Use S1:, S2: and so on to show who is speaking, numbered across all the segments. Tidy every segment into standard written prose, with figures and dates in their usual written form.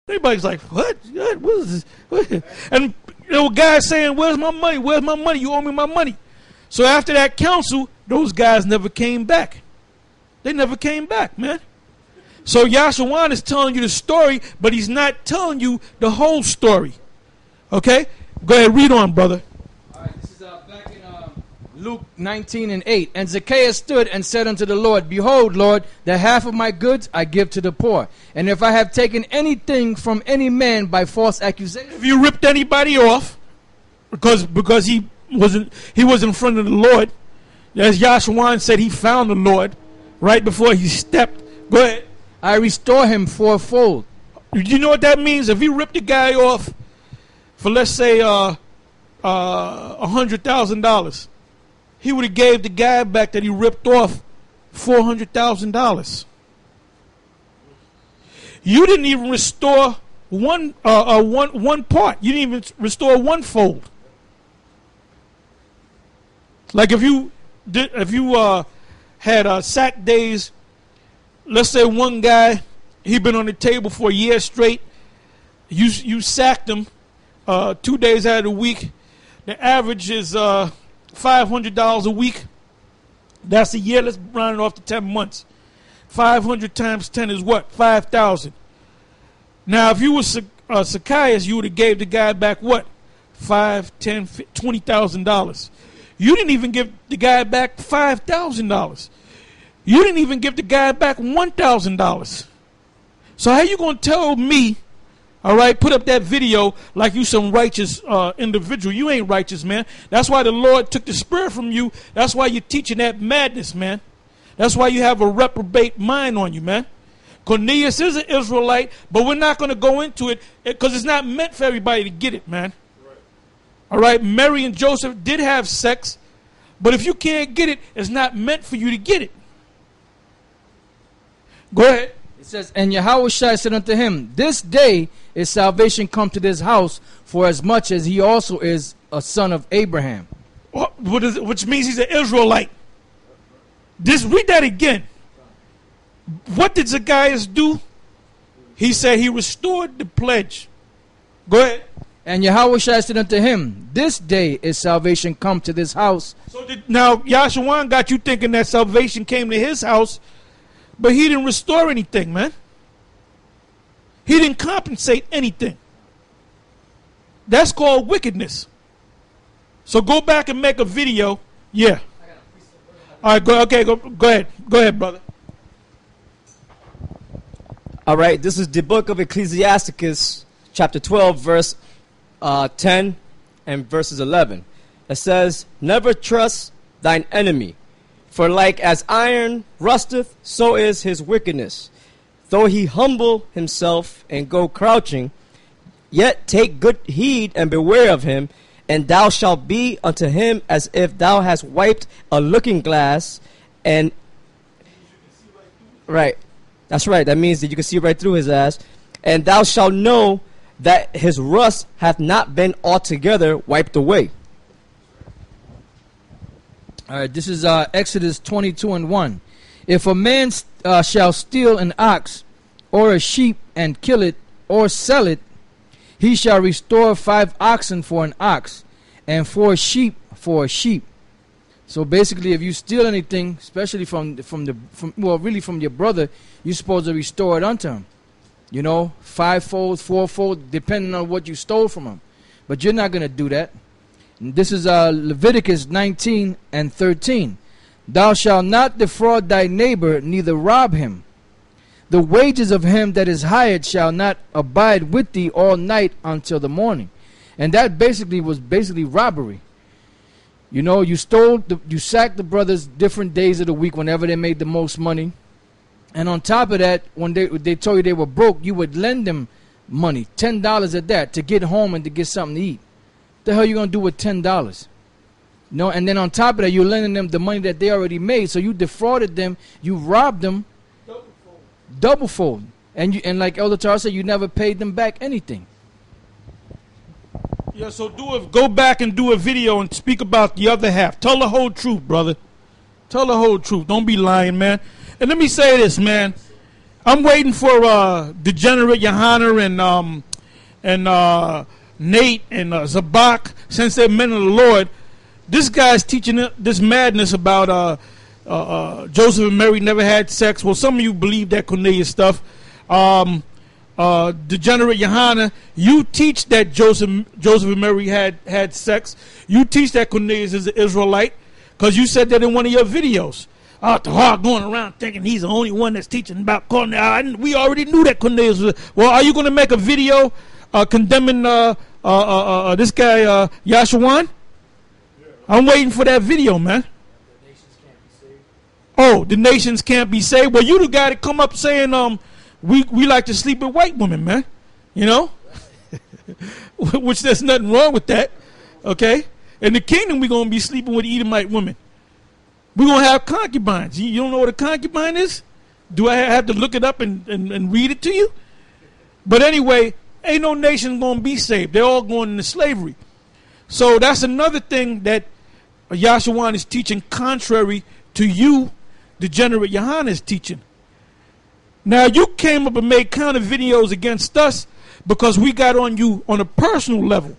S1: Everybody's like, what? What is this? What? And guys saying, where's my money? Where's my money? You owe me my money. So after that council, those guys never came back. They never came back, man. So Yashawan is telling you the story, but he's not telling you the whole story. Okay? Go ahead, read on, brother.
S2: All right, this is back in Luke 19:8. And Zacchaeus stood and said unto the Lord, Behold, Lord, the half of my goods I give to the poor. And if I have taken anything from any man by false accusation.
S1: If you ripped anybody off, because he was in front of the Lord, as Yashawan said, he found the Lord right before he stepped. Go ahead.
S2: I restore him fourfold.
S1: You know what that means? If you ripped the guy off for, let's say, $100,000, he would have gave the guy back that he ripped off $400,000. You didn't even restore one part. You didn't even restore one fold. Like if you had sack days, let's say one guy, he'd been on the table for a year straight. You sacked him 2 days out of the week. The average is $500 a week. That's a year. Let's round it off to 10 months. 500 times 10 is what? 5,000. Now, if you were Zacchaeus, you would have gave the guy back what? $5,000, $10,000, $20,000. You didn't even give the guy back $5,000. You didn't even give the guy back $1,000. So how you going to tell me, all right, put up that video like you some righteous individual? You ain't righteous, man. That's why the Lord took the spirit from you. That's why you're teaching that madness, man. That's why you have a reprobate mind on you, man. Cornelius is an Israelite, but we're not going to go into it because it's not meant for everybody to get it, man. All right, Mary and Joseph did have sex, but if you can't get it, it's not meant for you to get it. Go ahead.
S2: It says, and Yahushua said unto him, This day is salvation come to this house, for as much as he also is a son of Abraham.
S1: Which means he's an Israelite. Read that again. What did Zacchaeus do? He said he restored the pledge. Go ahead.
S2: And Yahushua said unto him, This day is salvation come to this house.
S1: So now Yashawan got you thinking that salvation came to his house, but he didn't restore anything, man. He didn't compensate anything. That's called wickedness. So go back and make a video. Yeah. All right, go ahead. Go ahead, brother.
S3: All right, this is the book of Ecclesiasticus, chapter 12, verse 10 and verses 11. It says, Never trust thine enemy, for like as iron rusteth, so is his wickedness. Though he humble himself and go crouching, yet take good heed and beware of him, and thou shalt be unto him as if thou hast wiped a looking glass. And right, that's right. That means that you can see right through his ass. And thou shalt know that his rust hath not been altogether wiped away.
S2: All right, this is Exodus 22:1. If a man shall steal an ox or a sheep and kill it or sell it, he shall restore 5 oxen for an ox and 4 sheep for a sheep. So basically, if you steal anything, especially from your brother, you're supposed to restore it unto him. You know, 5-fold, 4-fold, depending on what you stole from him. But you're not going to do that. And this is Leviticus 19:13. Thou shalt not defraud thy neighbor, neither rob him. The wages of him that is hired shall not abide with thee all night until the morning. And that was robbery. You know, you sacked the brothers different days of the week whenever they made the most money. And on top of that, when they told you they were broke, you would lend them money, $10 at that, to get home and to get something to eat. What the hell you going to do with $10? No, and then on top of that, you're lending them the money that they already made. So you defrauded them, you robbed them, double fold. And like Elder Tar said, you never paid them back anything.
S1: Yeah, so go back and do a video and speak about the other half. Tell the whole truth, brother. Tell the whole truth. Don't be lying, man. And let me say this, man. I'm waiting for Degenerate Johanna and Nate and Zabak, since they're men of the Lord. This guy's teaching this madness about Joseph and Mary never had sex. Well, some of you believe that Cornelius stuff. Degenerate Johanna, you teach that Joseph and Mary had sex. You teach that Cornelius is an Israelite because you said that in one of your videos. Tahar going around thinking he's the only one that's teaching about Cornelius. We already knew that Cornelius was. Well, are you going to make a video condemning this guy Yashawan? I'm waiting for that video, man. Oh, the nations can't be saved. Well, you the guy that come up saying we like to sleep with white women, man. You know, which there's nothing wrong with that. Okay, in the kingdom we're gonna be sleeping with Edomite women. We're going to have concubines. You don't know what a concubine is? Do I have to look it up and read it to you? But anyway, ain't no nation going to be saved. They're all going into slavery. So that's another thing that Yashawan is teaching contrary to you, Degenerate Johanna, is teaching. Now, you came up and made counter videos against us because we got on you on a personal level.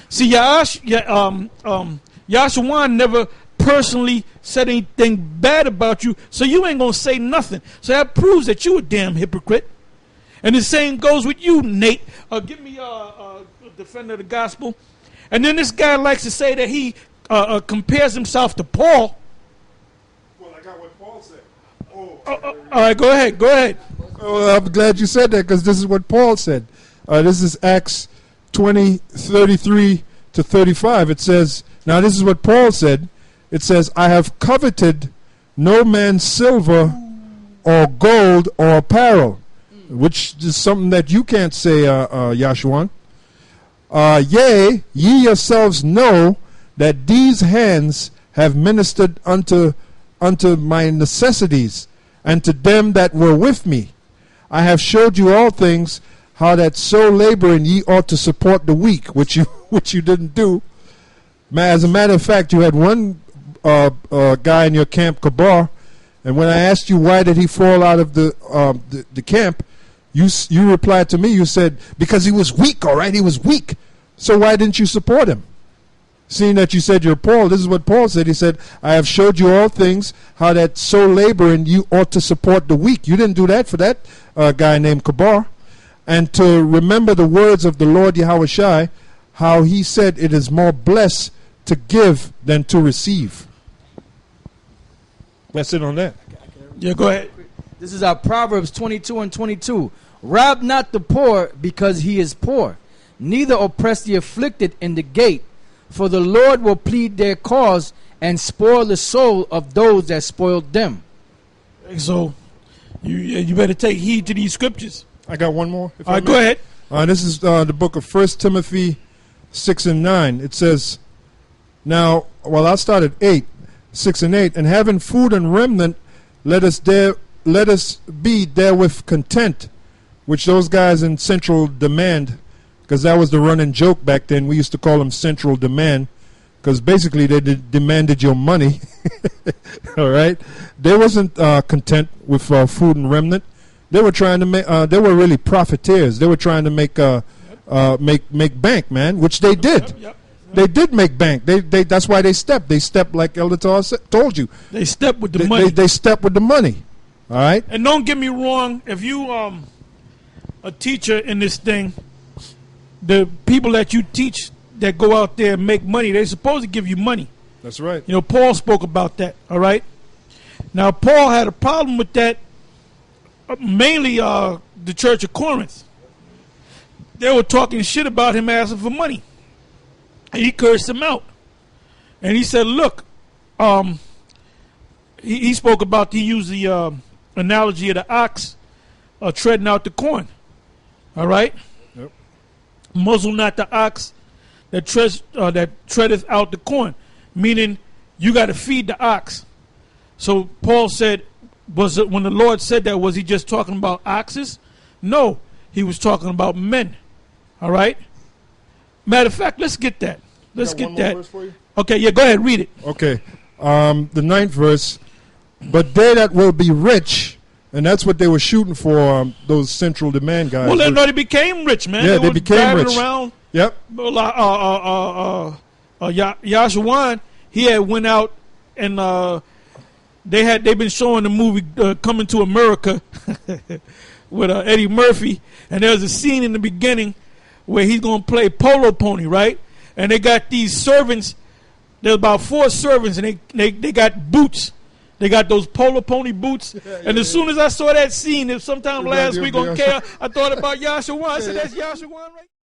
S1: See, Yashawan never personally said anything bad about you, so you ain't gonna say nothing. So that proves that you a damn hypocrite. And the same goes with you, Nate. Give me a defender of the gospel. And then this guy likes to say that he compares himself to Paul.
S4: Well, I got what Paul said.
S1: All right, go ahead.
S4: Oh, I'm glad you said that because this is what Paul said. This is Acts 20:33 to 35. It says, now this is what Paul said. It says, I have coveted no man's silver or gold or apparel, which is something that you can't say, Yashawan. Yea, ye yourselves know that these hands have ministered unto my necessities, and to them that were with me. I have showed you all things, how that so laboring ye ought to support the weak, which you didn't do. As a matter of fact, you had one guy in your camp, Kabar, and when I asked you why did he fall out of the camp, you replied to me, you said, because he was weak, all right, he was weak. So why didn't you support him? Seeing that you said you're Paul, this is what Paul said. He said, I have showed you all things, how that so laboring you ought to support the weak. You didn't do that for that guy named Kabar. And to remember the words of the Lord Yahushua, how he said it is more blessed to give than to receive. That's it on that.
S1: Yeah, go ahead.
S2: This is our Proverbs 22 and 22. Rob not the poor because he is poor, neither oppress the afflicted in the gate, for the Lord will plead their cause and spoil the soul of those that spoiled them.
S1: So you better take heed to these scriptures.
S4: I got one more.
S1: All right, go ahead.
S4: This is the book of 1 Timothy 6 and 9. It says, now, well, I'll start at 6 and 8. And having food and remnant, let us be therewith content, which those guys in Central Demand, because that was the running joke back then. We used to call them Central Demand, because basically they demanded your money. All right, they wasn't content with food and remnant. They were trying to make. They were really profiteers. They were trying to make bank, man, which they did.
S1: Yep.
S4: They did make bank. They that's why they stepped. They stepped like Elder told you.
S1: They stepped with the money.
S4: They stepped with the money. All right.
S1: And don't get me wrong. If you a teacher in this thing, the people that you teach that go out there and make money, they're supposed to give you money.
S4: That's right.
S1: You know, Paul spoke about that. All right. Now, Paul had a problem with that. Mainly the Church of Corinth. They were talking shit about him asking for money. And he cursed him out. And he said, look, he spoke about, he used the analogy of the ox treading out the corn. All right?
S4: Yep.
S1: Muzzle not the ox that treadeth out the corn. Meaning, you got to feed the ox. So Paul said, was it when the Lord said that, was he just talking about oxes? No, he was talking about men. All right? Matter of fact, let's get that. Let's get that.
S4: Verse for you?
S1: Okay, yeah, go ahead, read it.
S4: Okay. The 9th verse. But they that will be rich And that's what they were shooting for, those Central Demand guys.
S1: Well, they became rich, man.
S4: Yeah, they
S1: were
S4: became
S1: driving
S4: rich.
S1: around.
S4: Yep.
S1: Yashawan, he had went out and they've been showing the movie Coming to America with Eddie Murphy, and there's a scene in the beginning where he's gonna play polo pony, right? And they got these servants. There's about 4 servants, and they got boots. They got those polo pony boots. And as soon as I saw that scene, sometime last week on KR, I thought about Yashawan. I said, that's Yashawan right